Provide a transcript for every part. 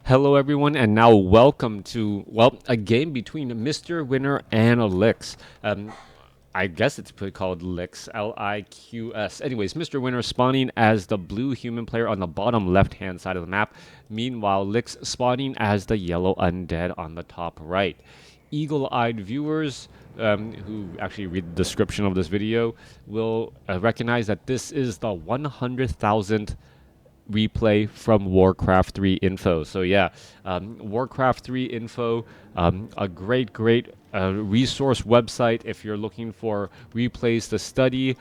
Hello everyone, and now welcome to, well, a game between MisterWinner and Liqs. I guess it's called Liqs, L-I-Q-S. Anyways, MisterWinner spawning as the blue human player on the bottom left-hand side of the map. Meanwhile, Liqs spawning as the yellow undead on the top right. Eagle-eyed viewers who actually read the description of this video will recognize that this is the 100,000th replay from Warcraft 3 info. So yeah, Warcraft 3 info, a great resource website if you're looking for replays to study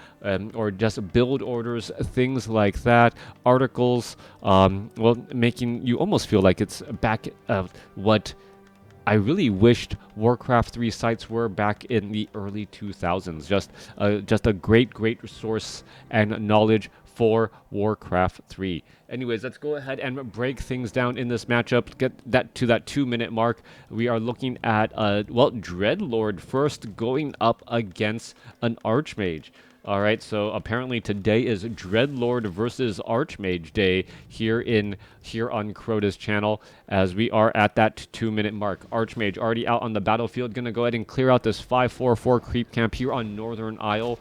or just build orders, things like that, articles, well, making you almost feel like it's back of what I really wished Warcraft 3 sites were back in the early 2000s. Just a great resource and knowledge for Warcraft 3. Anyways, let's go ahead and break things down in this matchup. Get that to that 2-minute mark. We are looking at, well, Dreadlord first going up against an Archmage. All right, so apparently today is Dreadlord versus Archmage Day here on Crota's channel, as we are at that 2-minute mark. Archmage already out on the battlefield, gonna go ahead and clear out this 5-4-4 creep camp here on Northern Isle.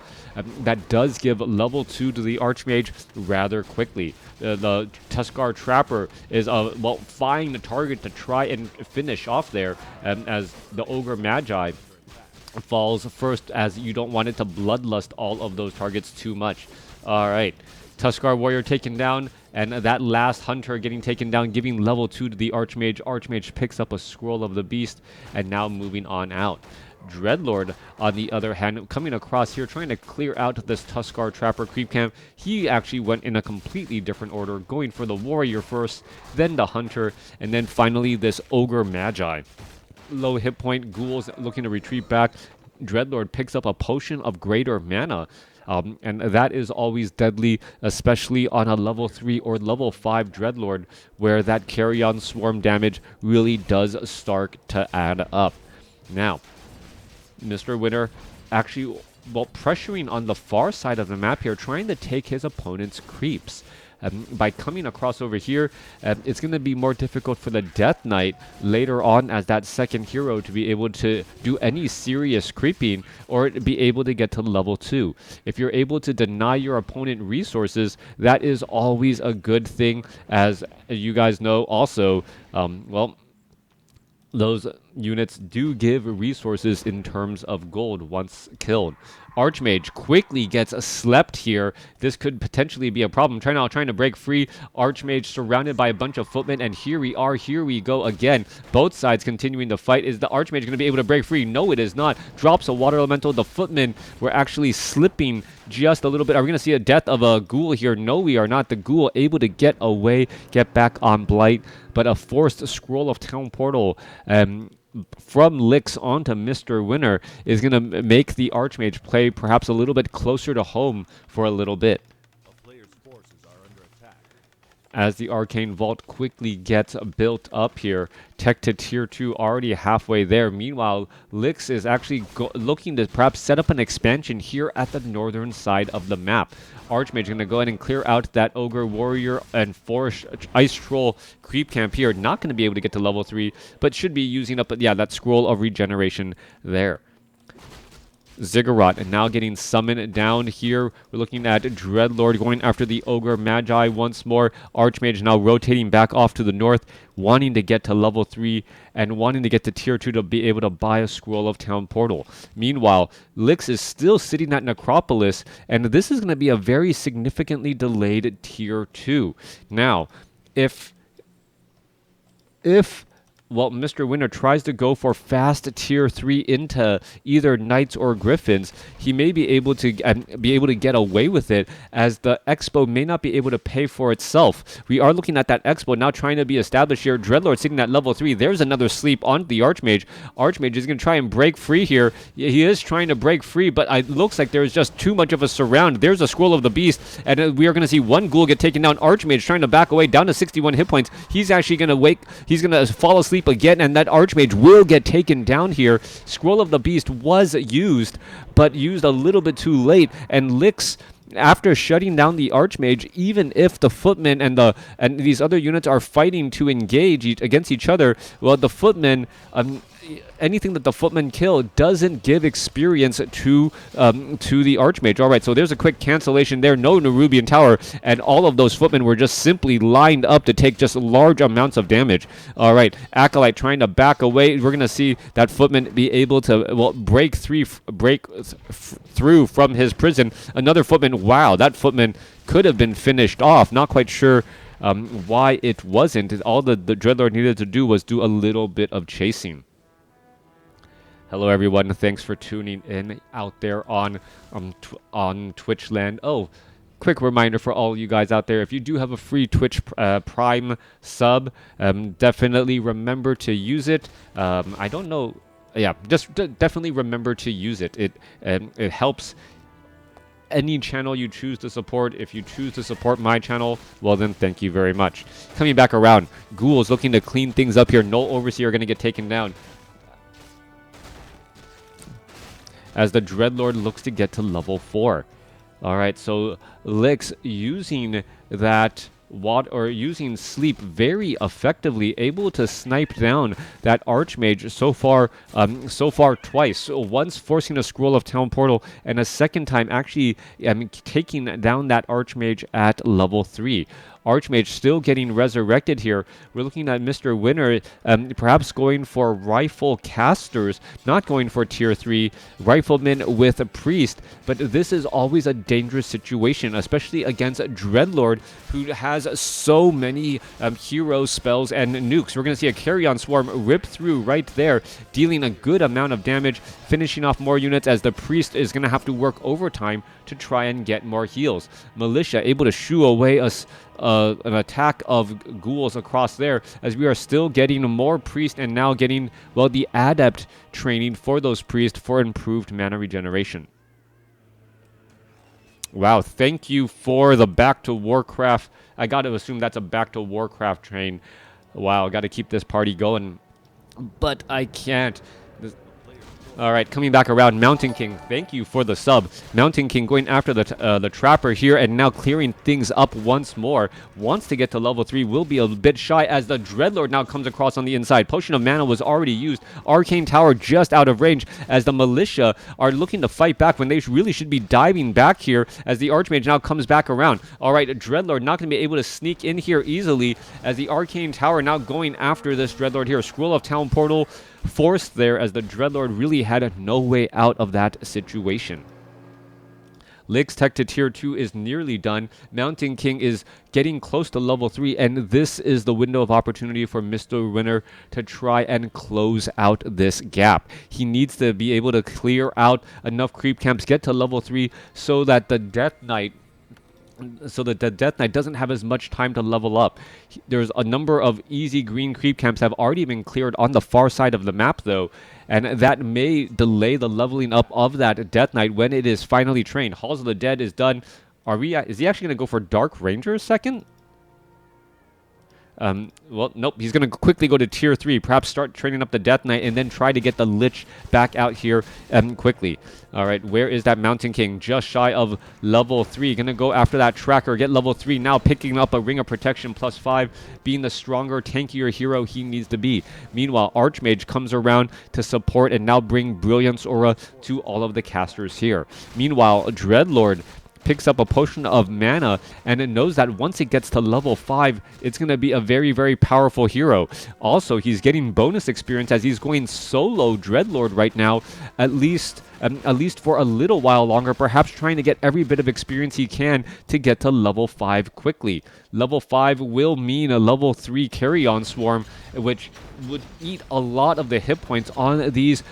That does give level 2 to the Archmage rather quickly. The Tuskar Trapper is well, finding the target to try and finish off there, as the Ogre Magi falls first, as you don't want it to bloodlust all of those targets too much. All right, Tuskar Warrior taken down, and that last Hunter getting taken down, giving level 2 to the Archmage. Archmage picks up a Scroll of the Beast, and now moving on out. Dreadlord, on the other hand, coming across here, trying to clear out this Tuskar Trapper creep camp. He actually went in a completely different order, going for the Warrior first, then the Hunter, and then finally this Ogre Magi. Low hit point, ghouls looking to retreat back. Dreadlord picks up a potion of greater mana, and that is always deadly, especially on a level 3 or level 5 Dreadlord, where that carry-on swarm damage really does start to add up. Now, MisterWinner actually, well, pressuring on the far side of the map here, trying to take his opponent's creeps. By coming across over here, it's going to be more difficult for the Death Knight later on as that second hero to be able to do any serious creeping or be able to get to level 2. If you're able to deny your opponent resources, that is always a good thing, as you guys know also, well, those units do give resources in terms of gold once killed. Archmage quickly gets slept here. This could potentially be a problem. Trying to break free. Archmage surrounded by a bunch of footmen, and here we go again. Both sides continuing to fight. Is the Archmage going to be able to break free? No, it is not. Drops a water elemental. The footmen were actually slipping just a little bit. Are we going to see a death of a ghoul here? No, we are not. The ghoul able to get away, get back on Blight, but a forced Scroll of Town Portal from Liqs onto MisterWinner is going to make the Archmage play perhaps a little bit closer to home for a little bit. As the Arcane Vault quickly gets built up here, tech to tier 2 already halfway there. Meanwhile, Liqs is actually looking to perhaps set up an expansion here at the northern side of the map. Archmage going to go ahead and clear out that Ogre Warrior and Forest Ice Troll creep camp here. Not going to be able to get to level 3, but should be using up, yeah, that Scroll of Regeneration there. Ziggurat and now getting summoned down here. We're looking at Dreadlord going after the Ogre Magi once more. Archmage now rotating back off to the north, wanting to get to level 3 and wanting to get to tier 2 to be able to buy a Scroll of Town Portal. Meanwhile, Liqs is still sitting at Necropolis, and this is going to be a very significantly delayed tier 2. Now, if well, MisterWinner tries to go for fast tier 3 into either Knights or Griffins, he may be able to get away with it, as the Expo may not be able to pay for itself. We are looking at that Expo now trying to be established here. Dreadlord sitting at level 3. There's another sleep on the Archmage. Archmage is going to try and break free here. He is trying to break free, but it looks like there's just too much of a surround. There's a Scroll of the Beast, and we are going to see one ghoul get taken down. Archmage trying to back away down to 61 hit points. He's actually going to wake. He's going to fall asleep again, and that Archmage will get taken down here. Scroll of the Beast was used, but used a little bit too late, and Liqs after shutting down the Archmage, even if the Footmen and these other units are fighting to engage against each other, well, the Footmen, anything that the Footmen kill doesn't give experience to the Archmage. All right, so there's a quick cancellation there. No Nerubian Tower, and all of those Footmen were just simply lined up to take just large amounts of damage. All right, Acolyte trying to back away. We're gonna see that Footman be able to break through from his prison. Another Footman. Wow, that Footman could have been finished off. Not quite sure why it wasn't. All the Dreadlord needed to do was do a little bit of chasing. Hello, everyone. Thanks for tuning in out there on Twitch land. Oh, quick reminder for all you guys out there: if you do have a free Twitch Prime sub, definitely remember to use it. I don't know. Yeah, just definitely remember to use it. It helps any channel you choose to support. If you choose to support my channel, well then thank you very much. Coming back around, Ghouls looking to clean things up here. No Overseer are going to get taken down, as the Dreadlord looks to get to level 4. All right, so Liqs using that using sleep very effectively, able to snipe down that Archmage so far twice. So once forcing a Scroll of Town Portal, and a second time actually taking down that Archmage at level 3. Archmage still getting resurrected here. We're looking at MisterWinner perhaps going for Rifle Casters, not going for Tier 3 Riflemen with a Priest. But this is always a dangerous situation, especially against Dreadlord, who has so many hero spells and nukes. We're going to see a Carrion Swarm rip through right there, dealing a good amount of damage, finishing off more units, as the Priest is going to have to work overtime to try and get more heals. Militia able to shoo away an attack of Ghouls across there, as we are still getting more Priest, and now getting, well, the Adept training for those Priests for improved mana regeneration. Wow, thank you for the Back to Warcraft. I got to assume that's a Back to Warcraft train. Wow, got to keep this party going, but I can't. All right, coming back around, Mountain King, thank you for the sub. Mountain King going after the Trapper here, and now clearing things up once more. Wants to get to level 3, will be a bit shy, as the Dreadlord now comes across on the inside. Potion of Mana was already used. Arcane Tower just out of range, as the Militia are looking to fight back when they really should be diving back here, as the Archmage now comes back around. All right, Dreadlord not going to be able to sneak in here easily, as the Arcane Tower now going after this Dreadlord here. Scroll of Town Portal forced there, as the Dreadlord really had no way out of that situation. Liqs tech to tier 2 is nearly done. Mountain King is getting close to level 3, and this is the window of opportunity for MisterWinner to try and close out this gap. He needs to be able to clear out enough creep camps, get to level 3, so that the Death Knight doesn't have as much time to level up. There's a number of easy green creep camps have already been cleared on the far side of the map, though, and that may delay the leveling up of that Death Knight when it is finally trained. Halls of the Dead is done. Is he actually going to go for Dark Ranger second? Well, nope. He's going to quickly go to tier 3, perhaps start training up the Death Knight, and then try to get the Lich back out here quickly. All right, where is that Mountain King? Just shy of level 3. Going to go after that Tracker, get level 3, now picking up a Ring of Protection +5, being the stronger, tankier hero he needs to be. Meanwhile, Archmage comes around to support and now bring Brilliance Aura to all of the casters here. Meanwhile, Dreadlord picks up a Potion of Mana, and it knows that once it gets to level 5, it's going to be a very, very powerful hero. Also, he's getting bonus experience as he's going solo Dreadlord right now, at least for a little while longer, perhaps trying to get every bit of experience he can to get to level 5 quickly. Level 5 will mean a level 3 Carrion Swarm, which would eat a lot of the hit points on these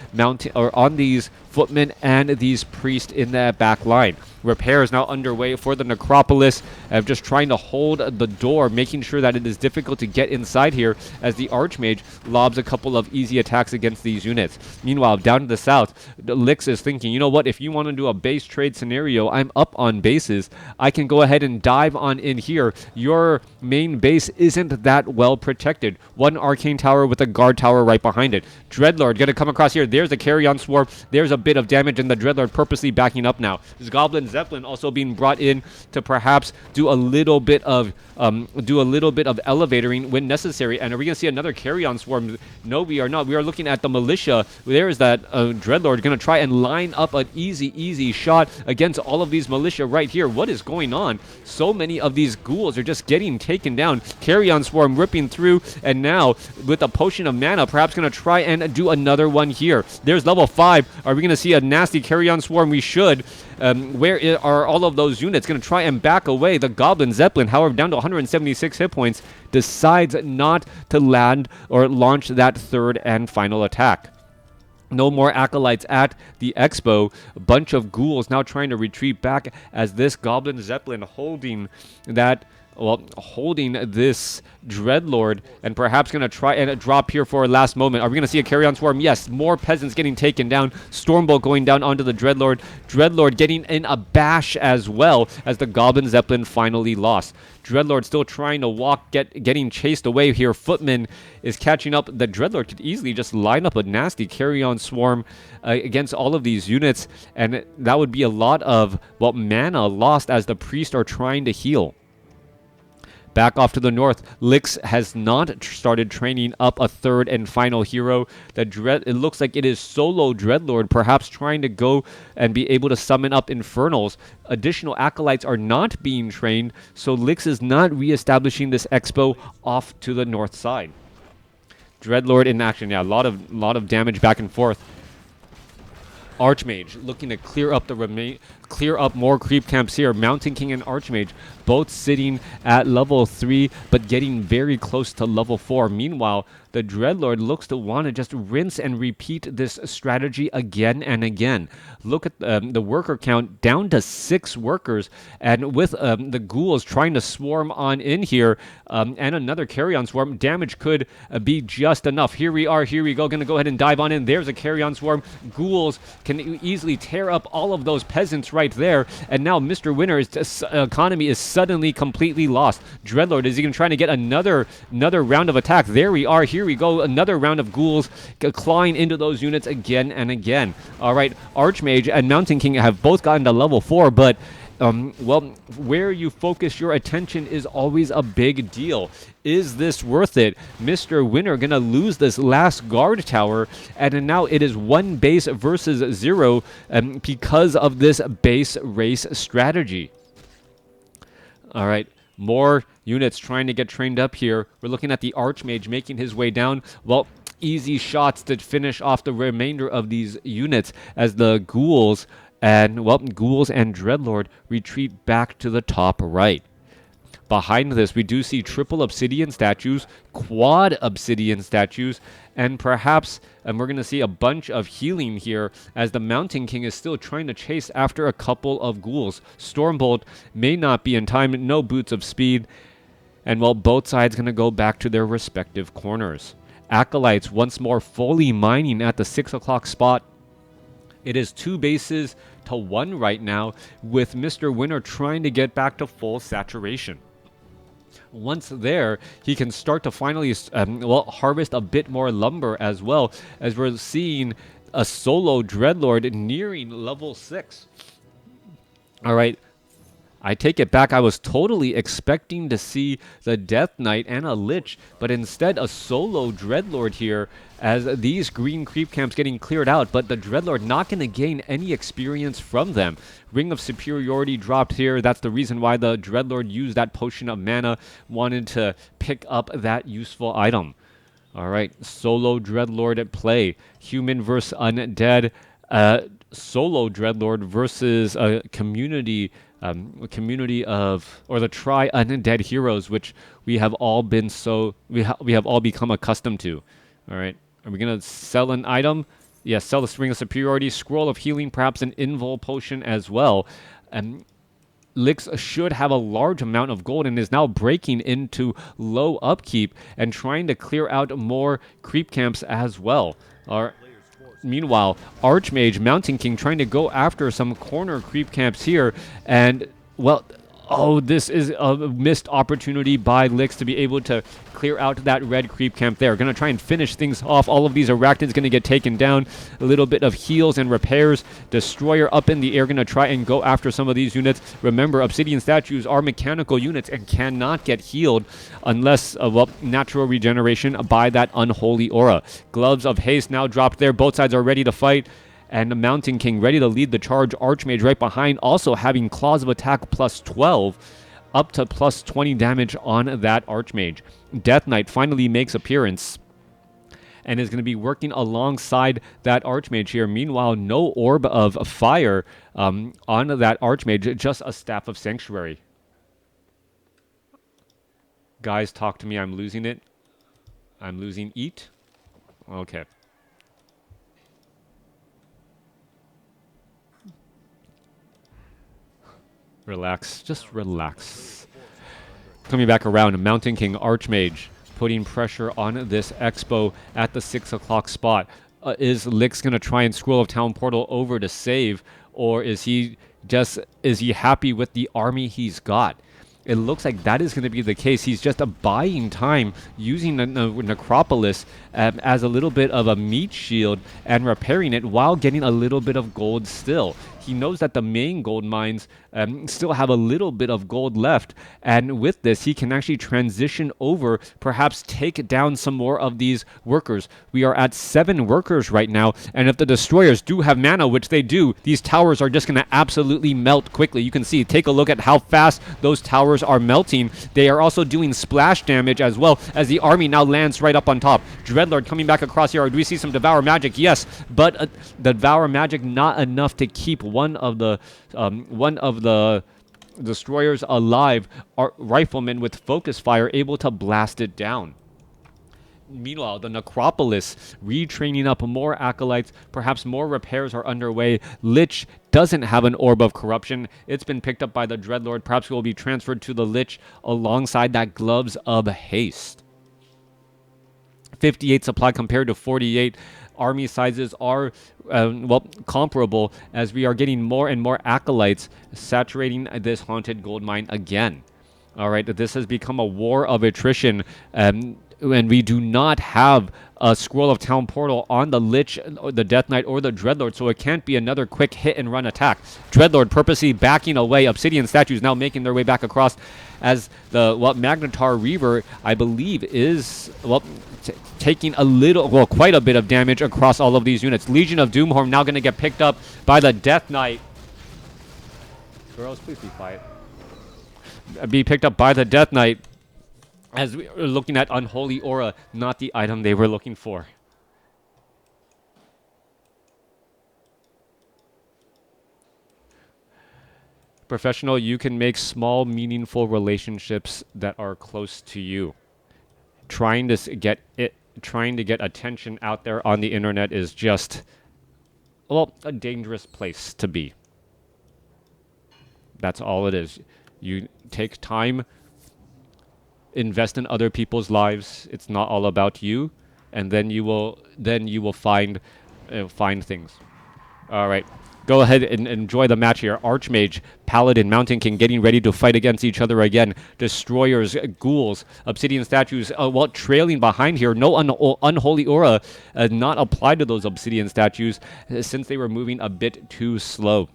Footmen and these Priests in that back line. Repair is now underway for the Necropolis, just trying to hold the door, making sure that it is difficult to get inside here, as the Archmage lobs a couple of easy attacks against these units. Meanwhile, down to the south, Liqs is thinking, you know what, if you want to do a base trade scenario, I'm up on bases. I can go ahead and dive on in here. Your main base isn't that well protected. One Arcane Tower with a Guard Tower right behind it. Dreadlord gonna come across here. There's a Carrion Swarm. There's a bit of damage, and the Dreadlord purposely backing up now. This Goblin Zeppelin also being brought in to perhaps do a little bit of elevatoring when necessary. And are we going to see another carry-on swarm? No, we are not. We are looking at the militia. There is that Dreadlord going to try and line up an easy shot against all of these militia right here. What is going on? So many of these ghouls are just getting taken down. Carry-on swarm ripping through, and now with a potion of mana, perhaps going to try and do another one here. There's level 5. Are we going to see a nasty carry-on swarm? We should. Where are all of those units? Going to try and back away. The Goblin Zeppelin, however, down to 176 hit points, decides not to land or launch that third and final attack. No more acolytes at the expo. A bunch of ghouls now trying to retreat back as this Goblin Zeppelin holding this Dreadlord, and perhaps going to try and drop here for a last moment. Are we going to see a carry-on swarm? Yes, more peasants getting taken down. Stormbolt going down onto the Dreadlord. Dreadlord getting in a bash as well as the Goblin Zeppelin finally lost. Dreadlord still trying to walk, getting chased away here. Footman is catching up. The Dreadlord could easily just line up a nasty carry-on swarm against all of these units, and that would be a lot of mana lost as the priests are trying to heal. Back off to the north, Liqs has not started training up a third and final hero. It looks like it is solo Dreadlord, perhaps trying to go and be able to summon up Infernals. Additional acolytes are not being trained, so Liqs is not re-establishing this expo off to the north side. Dreadlord in action, yeah, a lot of damage back and forth. Archmage looking to clear up more creep camps here. Mountain King and Archmage both sitting at level 3 but getting very close to level 4. Meanwhile, the Dreadlord looks to want to just rinse and repeat this strategy again and again. Look at the worker count down to 6 workers, and with the ghouls trying to swarm on in here and another carry-on swarm, damage could be just enough. Here we go. Going to go ahead and dive on in. There's a carry-on swarm. Ghouls can easily tear up all of those peasants right there, and now MisterWinner's economy is suddenly completely lost. Dreadlord, is he going to try to get another round of attack? There we are. Here we go. Another round of ghouls clawing into those units again and again. All right, Archmage and Mountain King have both gotten to level 4, but where you focus your attention is always a big deal. Is this worth it? MisterWinner gonna lose this last guard tower, and now it is 1 base versus 0 because of this base race strategy. All right, more units trying to get trained up here. We're looking at the Archmage making his way down. Well, easy shots to finish off the remainder of these units as the ghouls and Dreadlord retreat back to the top right. Behind this, we do see triple obsidian statues, quad obsidian statues, and perhaps we're going to see a bunch of healing here as the Mountain King is still trying to chase after a couple of ghouls. Stormbolt may not be in time, no boots of speed, and both sides going to go back to their respective corners. Acolytes once more fully mining at the 6 o'clock spot. It is 2 bases to 1 right now, with MisterWinner trying to get back to full saturation. Once there, he can start to finally harvest a bit more lumber as well, as we're seeing a solo Dreadlord nearing level 6. All right, I take it back. I was totally expecting to see the Death Knight and a Lich, but instead a solo Dreadlord here as these green creep camps getting cleared out, but the Dreadlord not going to gain any experience from them. Ring of Superiority dropped here. That's the reason why the Dreadlord used that potion of mana, wanted to pick up that useful item. All right, solo Dreadlord at play. Human versus Undead. Solo Dreadlord versus a community or the Undead heroes, which we have all been we have all become accustomed to. All right, are we gonna sell an item? Yes, sell the Ring of Superiority, Scroll of Healing, perhaps an Invul potion as well. And Liqs should have a large amount of gold and is now breaking into low upkeep and trying to clear out more creep camps as well. Meanwhile, Archmage, Mountain King trying to go after some corner creep camps here, and Oh, this is a missed opportunity by Liqs to be able to clear out that red creep camp there. Going to try and finish things off. All of these arachnids going to get taken down. A little bit of heals and repairs. Destroyer up in the air going to try and go after some of these units. Remember, obsidian statues are mechanical units and cannot get healed unless well, natural regeneration by that unholy aura. Gloves of haste now dropped there. Both sides are ready to fight. And the Mountain King ready to lead the charge. Archmage right behind, also having Claws of Attack plus 12, up to plus 20 damage on that Archmage. Death Knight finally makes appearance and is going to be working alongside that Archmage here. Meanwhile, no Orb of Fire on that Archmage, just a Staff of Sanctuary. Guys, talk to me. I'm losing it. I'm losing Eat. Okay. Relax. Just relax. Coming back around, Mountain King, Archmage, putting pressure on this Expo at the 6 o'clock spot. Is Liqs going to try and Scroll of Town Portal over to save, or is he happy with the army he's got? It looks like that is going to be the case. He's just buying time, using the Necropolis as a little bit of a meat shield and repairing it while getting a little bit of gold still. He knows that the main gold mines still have a little bit of gold left, and with this he can actually transition over, perhaps take down some more of these workers. We are at 7 workers right now, and if the destroyers do have mana, which they do, these towers are just going to absolutely melt quickly. You can see, take a look at how fast those towers are melting. They are also doing splash damage as well, as the army now lands right up on top. Dreadlord coming back across here. Do we see some Devour Magic? Yes, but the Devour Magic not enough to keep one of the destroyers alive. Our riflemen with focus fire able to blast it down. Meanwhile, the Necropolis retraining up more acolytes. Perhaps more repairs are underway. Lich doesn't have an Orb of Corruption. It's been picked up by the Dreadlord. Perhaps it will be transferred to the Lich alongside that Gloves of Haste. 58 supply compared to 48. Army sizes are, well, comparable, as we are getting more and more acolytes saturating this haunted gold mine again. All right, this has become a war of attrition, and we do not have a Scroll of Town Portal on the Lich, or the Death Knight, or the Dreadlord, so it can't be another quick hit-and-run attack. Dreadlord purposely backing away. Obsidian statues now making their way back across, as the Magnetar Reaver, I believe, is taking a little, quite a bit of damage across all of these units. Legion of Doomhorn now going to get picked up by the Death Knight. Girls, please be quiet. Be picked up by the Death Knight, as we are looking at Unholy Aura, not the item they were looking for. Professional, you can make small, meaningful relationships that are close to you. Trying to get attention out there on the internet is just, well, a dangerous place to be. That's all it is. You take time, invest in other people's lives. It's not all about you, and then you will find things. All right. Go ahead and enjoy the match here. Archmage, Paladin, Mountain King getting ready to fight against each other again. Destroyers, ghouls, obsidian statues, while trailing behind here. No unholy aura not applied to those obsidian statues since they were moving a bit too slow.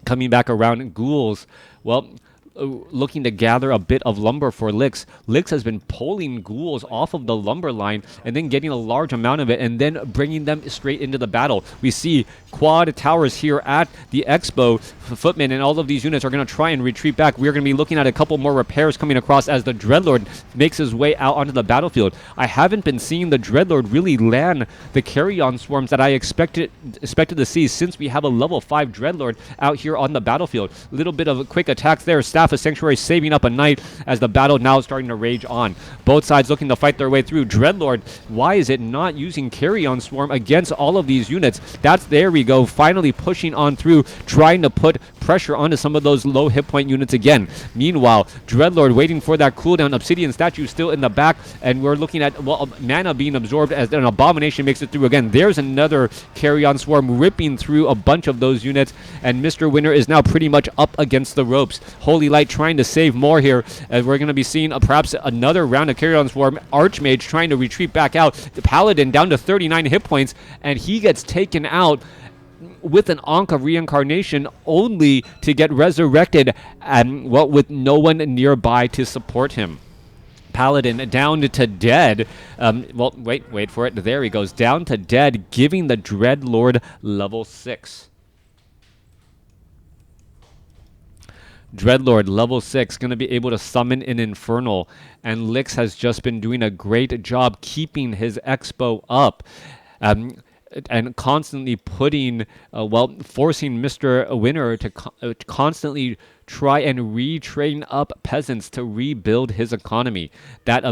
Coming back around, ghouls, well, looking to gather a bit of lumber for Liqs. Liqs has been pulling ghouls off of the lumber line and then getting a large amount of it and then bringing them straight into the battle. We see quad towers here at the Expo. Footmen and all of these units are going to try and retreat back. We're going to be looking at a couple more repairs coming across as the Dreadlord makes his way out onto the battlefield. I haven't been seeing the Dreadlord really land the carry-on swarms that I expected to see, since we have a level 5 Dreadlord out here on the battlefield. A little bit of quick attacks there. Staff of Sanctuary saving up a knight as the battle now is starting to rage on. Both sides looking to fight their way through. Dreadlord, why is it not using carry-on swarm against all of these units? There we go, finally pushing on through, trying to put pressure onto some of those low hit point units again. Meanwhile, Dreadlord waiting for that cooldown. Obsidian statue still in the back, and we're looking at, well, mana being absorbed as an Abomination makes it through again. There's another carry-on swarm ripping through a bunch of those units, and Mr. Winner is now pretty much up against the ropes. Holy Light trying to save more here, as we're going to be seeing perhaps another round of carry-on swarm. Archmage trying to retreat back out. The Paladin down to 39 hit points, and he gets taken out with an Ankh of Reincarnation, only to get resurrected, and well, with no one nearby to support him. Paladin down to dead. Well, wait for it. There he goes, down to dead, giving the Dreadlord level 6. Dreadlord, level 6, going to be able to summon an Infernal, and Liqs has just been doing a great job keeping his expo up. And constantly putting, forcing Mr. Winner to constantly try and retrain up peasants to rebuild his economy. That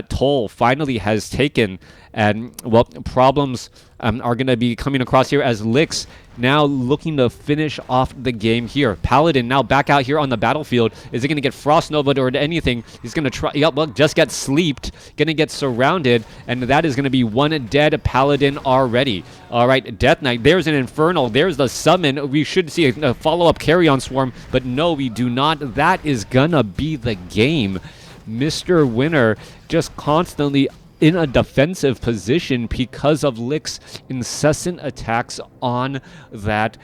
toll finally has taken, and well, problems are going to be coming across here as Liqs now looking to finish off the game here. Paladin now back out here on the battlefield. Is he going to get Frost Nova or anything? He's going to try, just get sleeped, going to get surrounded, and that is going to be one dead Paladin already. All right, Death Knight, there's an Infernal, there's the summon. We should see a follow-up carry-on swarm, but no, we do not. That is going to be the game. Mr. Winner just constantly in a defensive position because of Liqs' incessant attacks on that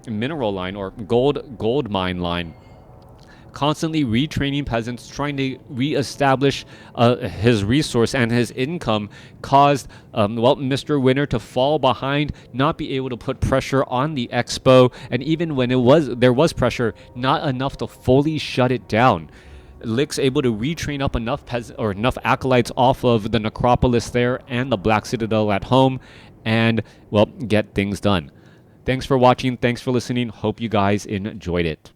mineral line or gold mine line. Constantly retraining peasants, trying to reestablish his resource and his income, caused Mr. Winner to fall behind, not be able to put pressure on the expo, and even when there was pressure, not enough to fully shut it down. Liqs able to retrain up enough acolytes off of the necropolis there and the Black Citadel at home, and well, get things done. Thanks for watching. Thanks for listening. Hope you guys enjoyed it.